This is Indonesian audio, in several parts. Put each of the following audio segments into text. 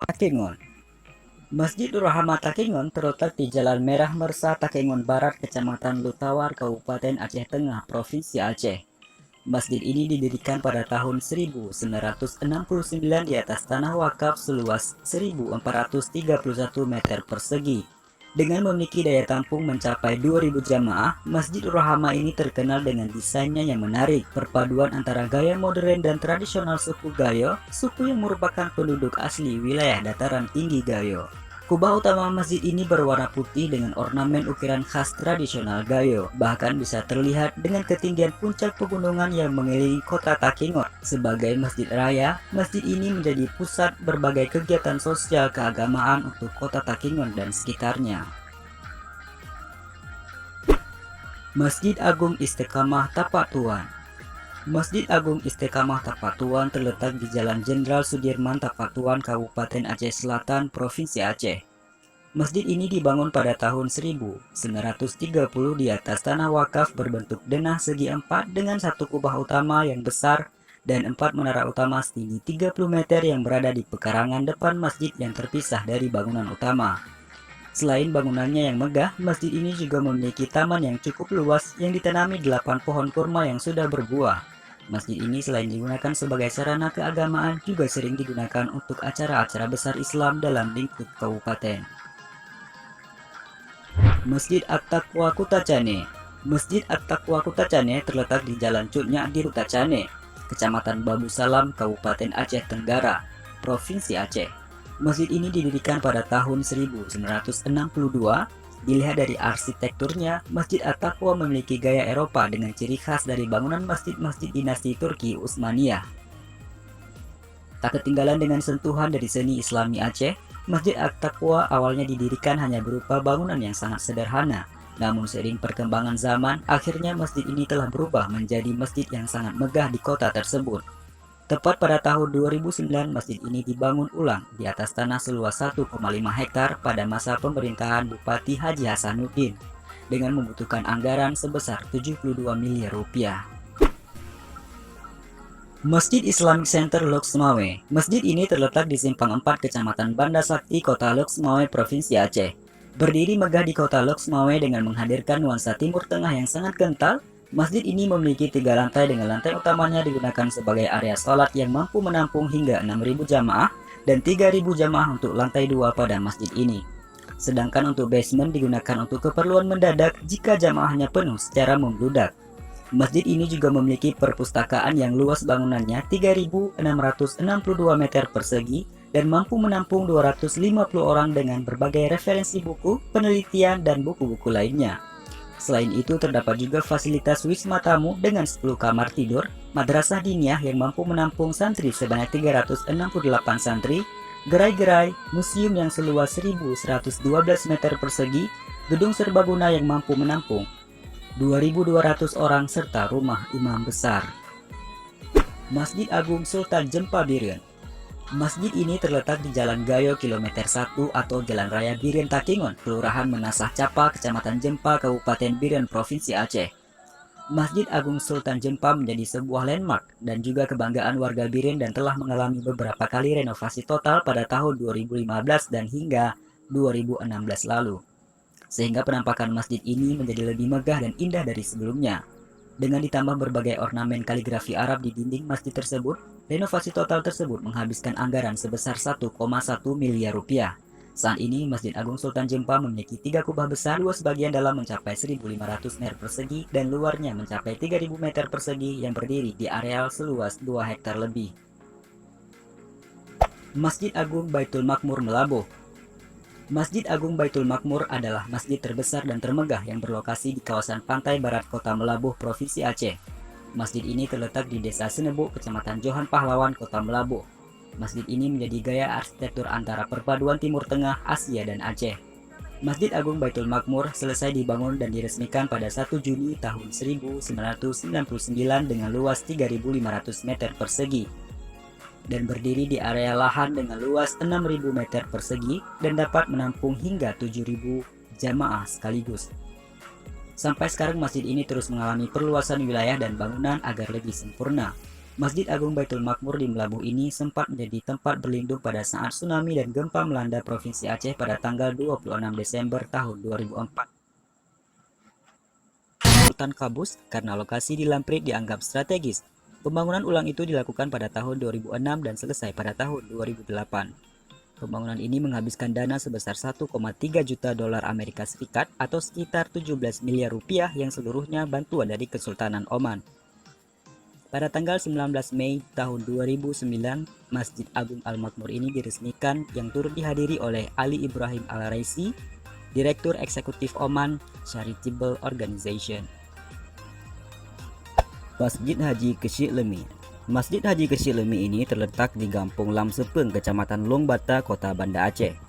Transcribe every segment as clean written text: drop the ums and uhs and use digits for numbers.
Takengon. Masjid Rahmat Takengon terletak di Jalan Merah Mersa, Takengon Barat, Kecamatan Lutawar, Kabupaten Aceh Tengah, Provinsi Aceh. Masjid ini didirikan pada tahun 1969 di atas tanah wakaf seluas 1.431 meter persegi. Dengan memiliki daya tampung mencapai 2.000 jamaah, Masjid Rahama ini terkenal dengan desainnya yang menarik, perpaduan antara gaya modern dan tradisional suku Gayo, suku yang merupakan penduduk asli wilayah dataran tinggi Gayo. Kubah utama masjid ini berwarna putih dengan ornamen ukiran khas tradisional Gayo. Bahkan bisa terlihat dengan ketinggian puncak pegunungan yang mengelilingi kota Takengon. Sebagai masjid raya, masjid ini menjadi pusat berbagai kegiatan sosial keagamaan untuk kota Takengon dan sekitarnya. Masjid Agung Istiqamah Tapak Tuan. Masjid Agung Istiqamah Tapak Tuan terletak di Jalan Jenderal Sudirman, Tapak Tuan, Kabupaten Aceh Selatan, Provinsi Aceh. Masjid ini dibangun pada tahun 1930 di atas tanah wakaf berbentuk denah segi empat dengan satu kubah utama yang besar dan 4 menara utama setinggi 30 meter yang berada di pekarangan depan masjid yang terpisah dari bangunan utama. Selain bangunannya yang megah, masjid ini juga memiliki taman yang cukup luas yang ditanami 8 pohon kurma yang sudah berbuah. Masjid ini selain digunakan sebagai sarana keagamaan, juga sering digunakan untuk acara-acara besar Islam dalam lingkup kabupaten. Masjid At-Taqwa Kutacane. Masjid At-Taqwa Kutacane terletak di Jalan Cutnya di Kutacane, Kecamatan Babu Salam, Kabupaten Aceh Tenggara, Provinsi Aceh. Masjid ini didirikan pada tahun 1962. Dilihat dari arsitekturnya, Masjid At-Taqwa memiliki gaya Eropa dengan ciri khas dari bangunan masjid-masjid dinasti Turki Utsmaniyah. Tak ketinggalan dengan sentuhan dari seni Islami Aceh, Masjid At-Taqwa awalnya didirikan hanya berupa bangunan yang sangat sederhana. Namun seiring perkembangan zaman, akhirnya masjid ini telah berubah menjadi masjid yang sangat megah di kota tersebut. Tepat pada tahun 2009, masjid ini dibangun ulang di atas tanah seluas 1,5 hektar pada masa pemerintahan Bupati Haji Hasanuddin dengan membutuhkan anggaran sebesar 72 miliar rupiah. Masjid Islamic Center Loksmawe. Masjid ini terletak di Simpang 4, Kecamatan Banda Sakti, Kota Loksmawe, Provinsi Aceh. Berdiri megah di Kota Loksmawe dengan menghadirkan nuansa Timur Tengah yang sangat kental, masjid ini memiliki 3 lantai dengan lantai utamanya digunakan sebagai area sholat yang mampu menampung hingga 6.000 jamaah dan 3.000 jamaah untuk lantai 2 pada masjid ini. Sedangkan untuk basement digunakan untuk keperluan mendadak jika jamaahnya penuh secara membludak. Masjid ini juga memiliki perpustakaan yang luas bangunannya 3.662 meter persegi dan mampu menampung 250 orang dengan berbagai referensi buku, penelitian, dan buku-buku lainnya. Selain itu terdapat juga fasilitas wisma tamu dengan 10 kamar tidur, madrasah diniyah yang mampu menampung santri sebanyak 368 santri, gerai-gerai, museum yang seluas 1.112 meter persegi, gedung serbaguna yang mampu menampung 2.200 orang serta rumah imam besar. Masjid Agung Sultan Jempa Biren. Masjid ini terletak di Jalan Gayo Kilometer 1 atau Jalan Raya Biren Takengon, Kelurahan Menasah Capa, Kecamatan Jempa, Kabupaten Biren, Provinsi Aceh. Masjid Agung Sultan Jempa menjadi sebuah landmark dan juga kebanggaan warga Biren dan telah mengalami beberapa kali renovasi total pada tahun 2015 dan hingga 2016 lalu. Sehingga penampakan masjid ini menjadi lebih megah dan indah dari sebelumnya. Dengan ditambah berbagai ornamen kaligrafi Arab di dinding masjid tersebut, renovasi total tersebut menghabiskan anggaran sebesar 1,1 miliar rupiah. Saat ini, Masjid Agung Sultan Jempa memiliki 3 kubah besar, luas bagian dalam mencapai 1.500 meter persegi dan luarnya mencapai 3.000 meter persegi yang berdiri di areal seluas 2 hektar lebih. Masjid Agung Baitul Makmur Melabuh. Masjid Agung Baitul Makmur adalah masjid terbesar dan termegah yang berlokasi di kawasan pantai barat Kota Melabuh, Provinsi Aceh. Masjid ini terletak di Desa Senebuk, Kecamatan Johan Pahlawan, Kota Melabuh. Masjid ini menjadi gaya arsitektur antara perpaduan Timur Tengah, Asia, dan Aceh. Masjid Agung Baitul Makmur selesai dibangun dan diresmikan pada 1 Juni tahun 1999 dengan luas 3.500 meter persegi dan berdiri di area lahan dengan luas 6.000 meter persegi dan dapat menampung hingga 7.000 jamaah sekaligus. Sampai sekarang masjid ini terus mengalami perluasan wilayah dan bangunan agar lebih sempurna. Masjid Agung Baitul Makmur di Melabuh ini sempat menjadi tempat berlindung pada saat tsunami dan gempa melanda Provinsi Aceh pada tanggal 26 Desember tahun 2004. Sultan Kabus karena lokasi di Lamprit dianggap strategis. Pembangunan ulang itu dilakukan pada tahun 2006 dan selesai pada tahun 2008. Pembangunan ini menghabiskan dana sebesar 1,3 juta dolar Amerika Serikat atau sekitar 17 miliar rupiah yang seluruhnya bantuan dari Kesultanan Oman. Pada tanggal 19 Mei tahun 2009, Masjid Agung Al-Makmur ini diresmikan yang turut dihadiri oleh Ali Ibrahim Al-Raisi, Direktur Eksekutif Oman Charitable Organization. Masjid Haji Kecil Lemi. Masjid Haji Kecil Lemi ini terletak di Kampung Lam Sepeng, Kecamatan Long Bata, Kota Banda Aceh.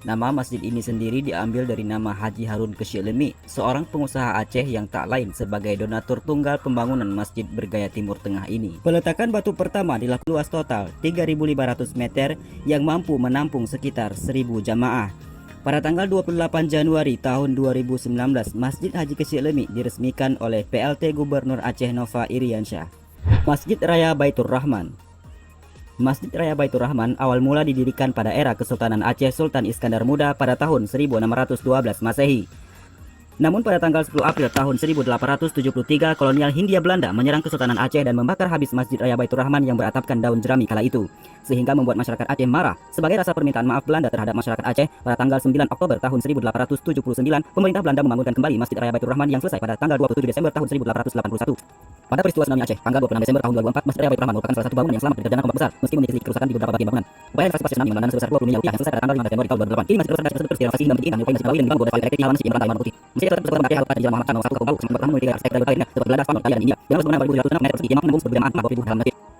Nama masjid ini sendiri diambil dari nama Haji Harun Kecil Lemi, seorang pengusaha Aceh yang tak lain sebagai donatur tunggal pembangunan masjid bergaya Timur Tengah ini. Peletakan batu pertama dilakukan luas total 3.500 meter yang mampu menampung sekitar 1.000 jamaah. Pada tanggal 28 Januari tahun 2019, Masjid Haji Kecil Lemi diresmikan oleh PLT Gubernur Aceh Nova Iriansyah. Masjid Raya Baitur Rahman. Masjid Raya Baitur Rahman awal mula didirikan pada era Kesultanan Aceh Sultan Iskandar Muda pada tahun 1612 Masehi. Namun pada tanggal 10 April tahun 1873, kolonial Hindia Belanda menyerang Kesultanan Aceh dan membakar habis Masjid Raya Baitur Rahman yang beratapkan daun jerami kala itu, sehingga membuat masyarakat Aceh marah. Sebagai rasa permintaan maaf Belanda terhadap masyarakat Aceh, pada tanggal 9 Oktober tahun 1879, pemerintah Belanda membangunkan kembali Masjid Raya Baitur Rahman yang selesai pada tanggal 27 Desember tahun 1881. Pada peristiwa tsunami Aceh, tanggal 26 Desember tahun 2004, Masjid Raya Baitur Rahman merupakan salah satu bangunan yang selamat dari terjadinya ombak besar, meski memiliki kerusakan di beberapa bagian bangunan. Upaya renovasi pasca tsunami mengandalkan sebesar 20 miliar rupiah yang selesai pada tanggal 5 Januari tahun 2008. Kini masjid tersebut terus direnovasi hingga menjadi indah menyerupai Masjid Nabawi dan dibangun oleh Direktur Masjid Imran Taimur Putih. Masjid tersebut memakai hal Jalan Muhammad Khan nomor 1 Kampung Bau, sempat bertahan memiliki arsitektur lainnya seperti Belanda, Spanyol, Italia, dan India. Dengan luas bangunan 20.206 meter persegi yang mampu menembus berbeda 40.000 dalam masjid.